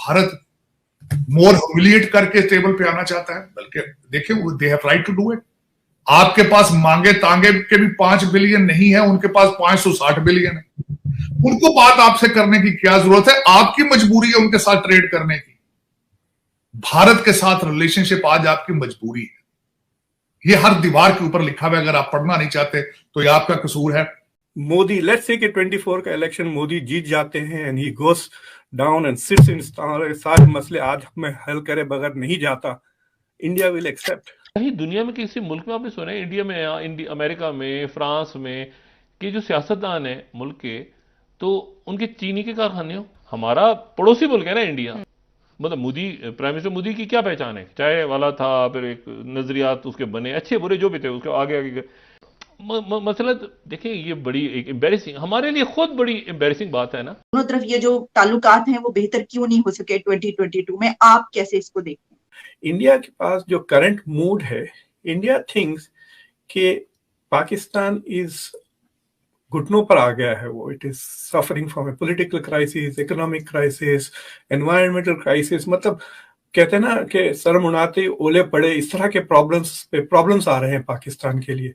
Bharat more humiliate करके table पे आना चाहता है, बल्कि देखिए they have right to do it. आपके पास मांगे तांगे के भी 5 बिलियन नहीं है, उनके पास 560 बिलियन है। उनको बात आपसे करने की क्या जरूरत है? आपकी मजबूरी है उनके साथ ट्रेड करने की। भारत के साथ रिलेशनशिप आज आपकी मजबूरी है। ये हर दीवार के ऊपर लिखा हुआ है, अगर आप पढ़ना नहीं चाहते तो ये आपका कसूर है। मोदी, लेट्स से कि 24 का इलेक्शन मोदी जीत जाते हैं and he goes down and sits in, सारे मसले आज में हल करे बगैर नहीं जाता, इंडिया विल एक्सेप्ट। कहीं दुनिया में किसी मुल्क में आपने सुना है, इंडिया में, अमेरिका में, फ्रांस में, कि जो सियासतदान है मुल्क के, तो उनके चीनी के कारखाने हो? हमारा पड़ोसी मुल्क है ना इंडिया। मतलब मोदी, प्राइम मिनिस्टर मोदी की क्या पहचान है? चाय वाला था, फिर एक नजरियात उसके बने, अच्छे बुरे जो भी थे, उसके आगे आगे मसला देखिए, ये बड़ी एक एम्बैरेसिंग, हमारे लिए खुद बड़ी एम्बैरेसिंग बात है ना। दोनों तरफ ये जो ताल्लुकात हैं वो बेहतर क्यों नहीं हो सके 2022 में? आप कैसे इसको देखते हैं? इंडिया के पास जो करंट मूड है, इंडिया थिंक्स कि पाकिस्तान इज घुटनों पर आ गया है, वो it is suffering from A political crisis, economic crisis, environmental crisis. मतलब कहते हैं ना कि सर मुनाते ओले पड़े, इस तरह के प्रॉब्लम्स आ रहे हैं पाकिस्तान के लिए।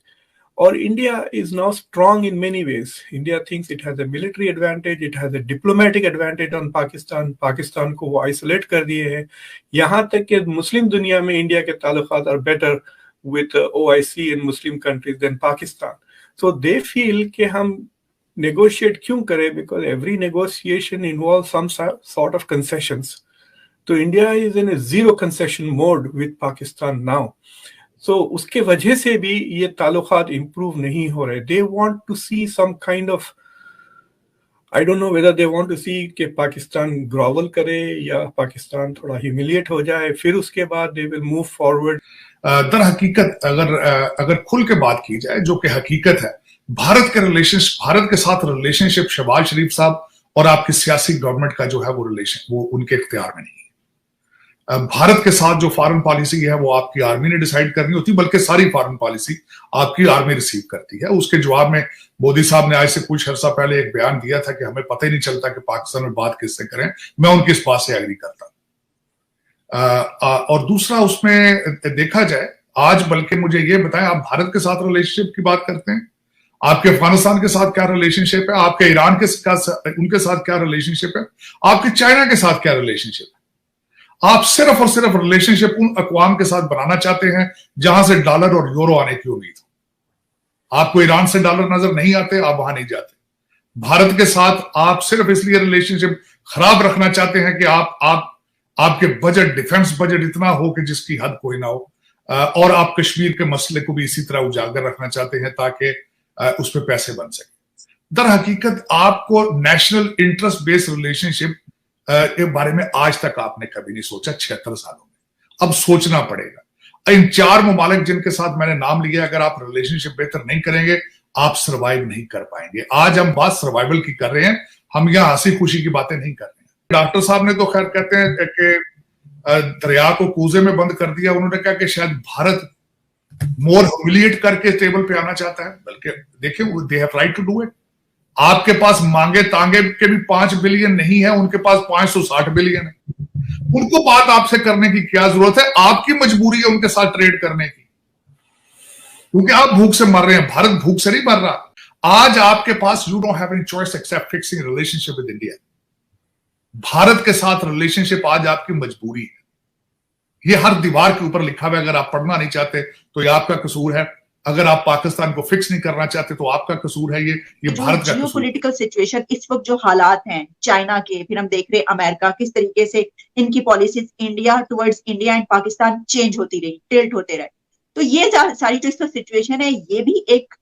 और India is now strong in many ways. India thinks it has a military advantage, it has a diplomatic advantage on Pakistan. Pakistan को वो आइसोलेट कर दिए हैं। यहाँ तक कि मुस्लिम दुनिया में इंडिया के ताल्लुकात are better with OIC and Muslim countries than Pakistan. So they feel कि हम negotiate क्यों करें, because every negotiation involves some sort of concessions. तो India is in a zero concession mode with Pakistan now. So उसके वजह से भी ये ताल्लुकात इम्प्रूव नहीं हो रहे। They want to see some kind of, I don't know whether they want to see कि पाकिस्तान ग्रोवल करे या पाकिस्तान थोड़ा ह्यूमिलिएट हो जाए, फिर उसके बाद they will move forward. दर हकीकत अगर खुल के बात की जाए, जो कि हकीकत है, भारत के साथ रिलेशनशिप शहबाज शरीफ साहब और आपकी सियासी गवर्नमेंट का जो है वो रिलेशन, वो उनके इख्तियार में नहीं है। भारत के साथ जो फॉरेन पॉलिसी है वो आपकी आर्मी ने डिसाइड करनी होती, बल्कि सारी फॉरेन पॉलिसी आपकी आर्मी रिसीव करती है। उसके जवाब में मोदी साहब ने आज से कुछ अर्सा पहले एक बयान दिया था कि हमें पता ही नहीं चलता कि पाकिस्तान में बात किससे करें। मैं उनकी इस बात से एग्री करता। और दूसरा, उसमें देखा जाए आज, बल्कि मुझे ये बताएं, आप भारत के साथ रिलेशनशिप की बात करते हैं, आपके अफगानिस्तान के साथ क्या रिलेशनशिप है, आपके ईरान के उनके साथ क्या रिलेशनशिप है, आपके चाइना के साथ क्या रिलेशनशिप है? आप सिर्फ और सिर्फ रिलेशनशिप उन अक़वाम के साथ बनाना चाहते हैं जहां से डॉलर और यूरो आने की उम्मीद हो। आपको ईरान से डॉलर नजर नहीं आते, आप वहां नहीं जाते। भारत के साथ आप सिर्फ इसलिए रिलेशनशिप खराब रखना चाहते हैं कि आपके बजट, डिफेंस बजट इतना हो कि जिसकी हद कोई ना हो, और आप कश्मीर के मसले को भी इसी तरह उजागर रखना चाहते हैं ताकि उस पर पैसे बन सके। दर हकीकत आपको नेशनल इंटरेस्ट बेस्ड रिलेशनशिप के बारे में आज तक आपने कभी नहीं सोचा। 76 सालों में अब सोचना पड़ेगा। इन 4 ममालिक जिनके साथ मैंने नाम लिया, अगर आप रिलेशनशिप बेहतर नहीं करेंगे, आप सर्वाइव नहीं कर पाएंगे। आज हम बात सर्वाइवल की कर रहे हैं, हम यहां हंसी खुशी की बातें नहीं कर रहे हैं। डॉक्टर साहब ने तो खैर कहते हैं कि दरिया को कूजे में बंद कर दिया। उन्होंने कहा कि शायद भारत मोर ह्यूमिलिएट करके टेबल पे आना चाहता है, बल्कि देखिए they have right to do it. आपके पास मांगे तांगे के भी 5 बिलियन नहीं है, उनके पास 560 बिलियन है। उनको बात आपसे करने की क्या जरूरत है? आपकी मजबूरी है उनके साथ ट्रेड करने की, क्योंकि आप भूख से मर रहे हैं। भारत भूख से नहीं मर रहा। आज आपके पास you don't have any choice except fixing relationship with India. Bharat के साथ रिलेशनशिप आज आपकी मजबूरी है। ये हर दीवार के ऊपर लिखा हुआ है। अगर आप पढ़ना नहीं चाहते तो ये आपका कसूर है। अगर आप पाकिस्तान को फिक्स नहीं करना चाहते तो आपका कसूर है। ये भारत का कसूर। पॉलिटिकल सिचुएशन इस वक्त जो हालात हैं चाइना के, फिर हम देख रहे हैं अमेरिका, किस तरीके से इनकी policies India towards India and Pakistan change होती रही, टिल्ट होते रहे। तो ये सारी जो सिचुएशन है, ये भी एक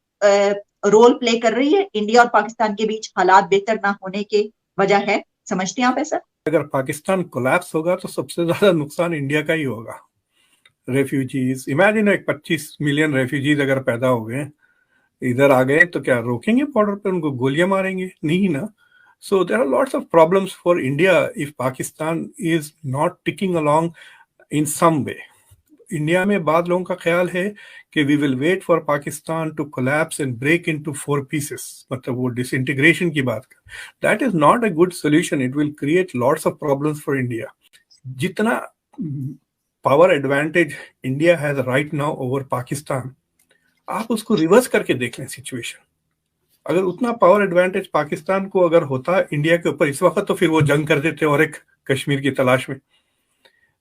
रोल प्ले कर रही है इंडिया और पाकिस्तान के बीच हालात बेहतर ना होने के वजह है। समझते हैं आप ऐसा? अगर पाकिस्तान कोलैप्स होगा तो सबसे ज्यादा नुकसान इंडिया का ही होगा। रेफ्यूजीज, इमेजिन 25 मिलियन रेफ्यूजीज अगर पैदा हो गए, इधर आ गए, तो क्या रोकेंगे बॉर्डर पे? उनको गोलियां मारेंगे? नहीं ना। So there are lots of problems for India if Pakistan is not ticking along in some way. India में बाद लोगों का ख्याल है कि we will wait for Pakistan to collapse and break into 4 pieces, मतलब वो डिसइंटीग्रेशन की बात कर। That is not a good solution, it will create lots of problems for India. जितना power advantage India has right now over Pakistan, आप उसको reverse करके देख लें सिचुएशन। अगर उतना पावर एडवांटेज पाकिस्तान को अगर होता इंडिया के ऊपर इस वक्त, तो फिर वो जंग कर देते और एक कश्मीर की तलाश में।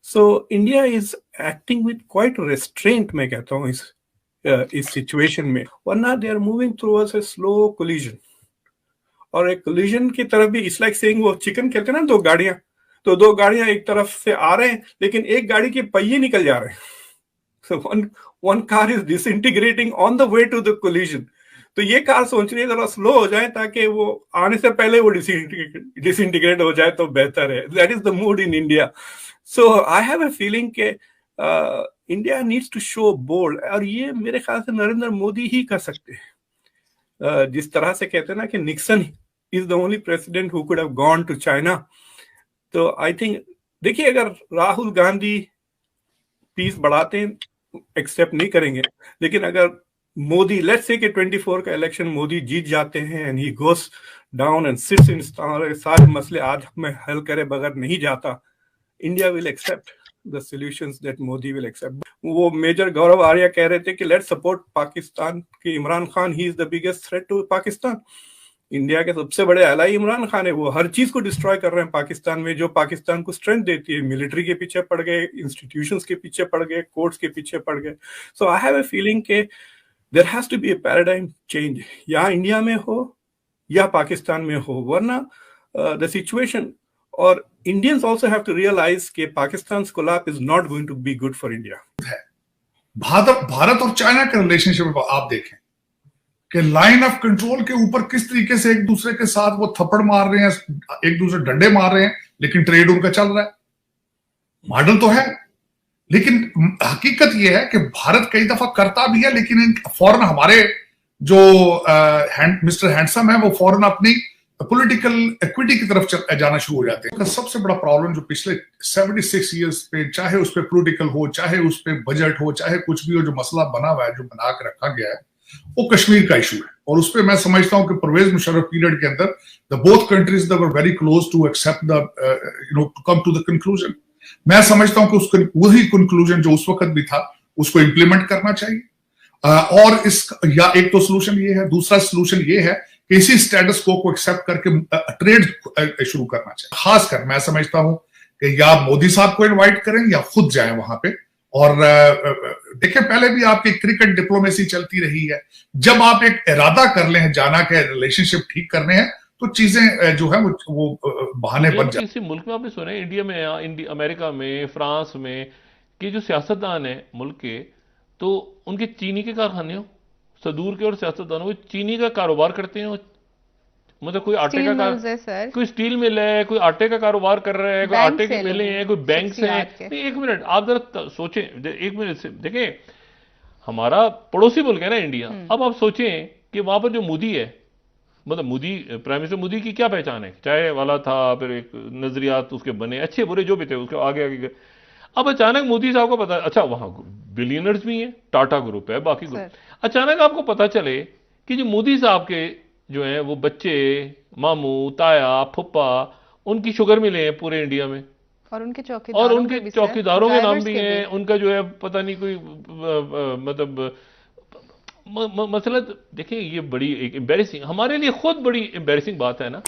So India is acting with quite restraint, मैं कहता हूँ इस सिचुएशन में, वरना they are moving towards a slow collision. और एक कोलिजन की तरफ भी इट्स लाइक सेइंग, वो चिकन कहते हैं ना, दो गाड़ियां, तो दो गाड़ियां एक तरफ से आ रहे हैं लेकिन एक गाड़ी के पहिए निकल जा रहे हैं। So one car is disintegrating on the way to the collision. तो ये कार सोच रही है जरा स्लो हो जाए ताकि वो आने से पहले वो डिसइंटीग्रेट हो जाए तो बेहतर है। That is the mood in India. So I have a feeling के India needs to show bold, और ये मेरे ख्याल से नरेंद्र मोदी ही कर सकते हैं। जिस तरह से कहते हैं ना कि Nixon is the only president who could have gone to China, तो आई थिंक देखिए, अगर राहुल गांधी पीस बढ़ाते हैं, एक्सेप्ट नहीं करेंगे, लेकिन अगर मोदी, लेट्स से कि 24 का इलेक्शन मोदी जीत जाते हैं and he goes down and sits in, सारे मसले आज में हल करे बगैर नहीं जाता, India will accept the solutions that Modi will accept. वो मेजर गौरव आर्या कह रहे थे कि लेट्स सपोर्ट पाकिस्तान के Imran Khan, he is the biggest threat to Pakistan. India के सबसे बड़े एलाई इमरान खान है, वो हर चीज को डिस्ट्रॉय कर रहे हैं पाकिस्तान में, जो पाकिस्तान को स्ट्रेंथ देती है। मिलिट्री के पीछे पड़ गए, इंस्टीट्यूशंस के पीछे पड़ गए, कोर्ट्स के पीछे पड़ गए। So I have a feeling के there has to be a paradigm change, या इंडिया में हो या पाकिस्तान में हो, वरना द सिचुएशन, और Indians also have to realise कि Pakistan collapse is not going to be good for India. Bharat और चाइना के रिलेशनशिप आप देखें कि लाइन ऑफ कंट्रोल के ऊपर किस तरीके से एक दूसरे के साथ वो थप्पड़ मार रहे हैं, एक दूसरे डंडे मार रहे हैं, लेकिन ट्रेड उनका चल रहा है। मॉडल तो है, लेकिन हकीकत ये है कि भारत कई दफा करता भी है, लेकिन फौरन हमारे जो मिस्टर हैंडसम है वो फौरन अपनी पॉलिटिकल इक्विटी की तरफ जाना शुरू हो जाते हैं। सबसे बड़ा प्रॉब्लम जो पिछले 76 ईयर्स पे, चाहे उस पर पॉलिटिकल हो, चाहे उस पर बजट हो, चाहे कुछ भी हो, जो मसला बना हुआ है, जो बना के रखा गया है, वो कश्मीर का इशू है। और उस पर मैं समझता हूं कि परवेज मुशर्रफ पीरियड के अंदर the both countries were very close to accept the to come to the conclusion. मैं समझता हूं कि वही कंक्लूजन जो उस वक्त भी था उसको इंप्लीमेंट करना चाहिए। और या एक तो सोल्यूशन ये है, दूसरा सोल्यूशन ये है कि इसी स्टेटस को एक्सेप्ट करके ट्रेड शुरू करना चाहिए। खासकर मैं समझता हूं कि या मोदी साहब को इन्वाइट करें या खुद जाएं वहां पे। और देखिए, पहले भी आपकी क्रिकेट डिप्लोमेसी चलती रही है। जब आप एक इरादा कर ले जाना के रिलेशनशिप ठीक करने हैं, तो चीजें जो है वो बहाने बन जाती हैं। किसी मुल्क में आपने सुना है, इंडिया में, अमेरिका में, फ्रांस में, कि जो सियासतदान है मुल्क के, तो उनके चीनी के कारखाने हो, सदूर के और सियासतदानों को चीनी का कारोबार करते हैं। मतलब कोई आटे का कोई स्टील मिल है, कोई आटे का कारोबार कर रहा है, कोई आटे की मिलें हैं, कोई बैंक से हैं। नहीं, एक मिनट आप जरा सोचें, एक मिनट से देखें, हमारा पड़ोसी मुल्क है ना इंडिया। अब आप सोचें कि वहां पर जो मोदी है, मतलब मोदी, प्राइम मिनिस्टर मोदी की क्या पहचान है? चाय वाला था, फिर एक नजरियात उसके बने अच्छे बुरे जो भी थे, उसके आगे आगे। अब अचानक मोदी साहब को पता, अच्छा वहां बिलियनर्स भी हैं, टाटा ग्रुप है, बाकी ग्रुप, अचानक आपको पता चले कि जो मोदी साहब के जो है वो बच्चे, मामू, ताया, फुप्पा, उनकी शुगर मिले हैं पूरे इंडिया में, और उनके चौकीदारों के नाम भी हैं, उनका जो है पता नहीं कोई मतलब मसला। देखिए, ये बड़ी एक एम्बैरेसिंग, हमारे लिए खुद बड़ी एम्बैरेसिंग बात है ना।